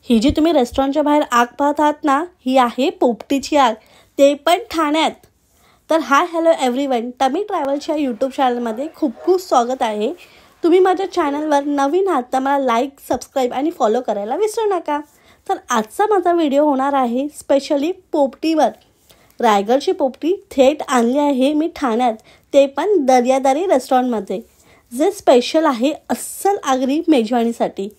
ही जी तुम्ही रेस्टॉरंटच्या बाहेर आग पाहत आहात ना, ही आहे पोपटीची आग, ते पण ठाण्यात. तर हाय हॅलो एव्हरीवन, टमी ट्रॅव्हलच्या यूट्यूब चॅनलमध्ये खूप खूप स्वागत आहे. तुम्ही माझ्या चॅनलवर नवीन आहात तर मला लाईक, सबस्क्राईब आणि फॉलो करायला विसरू नका. तर आजचा माझा व्हिडिओ होणार आहे स्पेशली पोपटीवर. रायगडची पोपटी थेट आणली आहे मी ठाण्यात, ते पण दर्यादारी रेस्टॉरंटमध्ये, जे स्पेशल आहे अस्सल आगरी मेजवानीसाठी.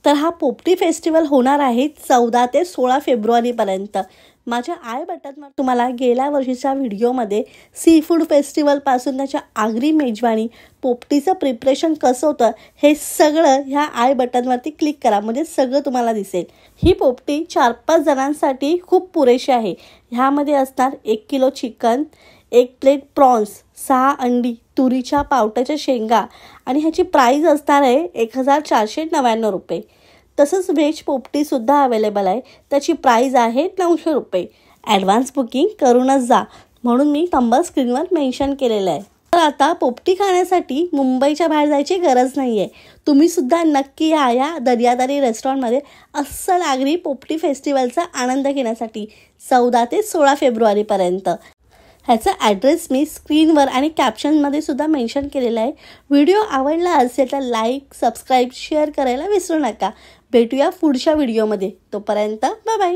तर हा पोपटी फेस्टिवल होणार आहे 14 ते 16 फेब्रुवारीपर्यंत. माझ्या आय बटनवर तुम्हाला गेल्या वर्षीच्या व्हिडिओमध्ये सी फूड फेस्टिवलपासून त्याच्या आगरी मेजवानी, पोपटीचं प्रिपरेशन कसं होतं हे सगळं ह्या आय बटनवरती क्लिक करा, म्हणजे सगळं तुम्हाला दिसेल. ही पोपटी 4-5 जणांसाठी खूप पुरेशी आहे. ह्यामध्ये असणार 1 किलो चिकन, 1 प्लेट प्रॉन्स, 6 अंडी, तुरीच्या पावट्याच्या शेंगा आणि ह्याची प्राईज असणार आहे 1499 रुपये. तसंच व्हेज पोपटीसुद्धा अवेलेबल आहे, त्याची प्राईज आहे 900 रुपये. ॲडव्हान्स बुकिंग करूनच जा, म्हणून मी नंबर स्क्रीनवर मेन्शन केलेला आहे. तर आता पोपटी खाण्यासाठी मुंबईच्या बाहेर जायची गरज नाही आहे. तुम्हीसुद्धा नक्की या दर्यादारी रेस्टॉरंटमध्ये अस्सल आगरी पोपटी फेस्टिवलचा आनंद घेण्यासाठी 14 ते 16 फेब्रुवारीपर्यंत. ह्याचा ॲड्रेस मी स्क्रीनवर आणि कॅप्शनमध्ये सुद्धा मेन्शन केलेला आहे. व्हिडिओ आवडला असेल तर लाईक, सबस्क्राईब, शेअर करायला विसरू नका. भेटूया पुढच्या व्हिडिओमध्ये. तोपर्यंत बाय बाय.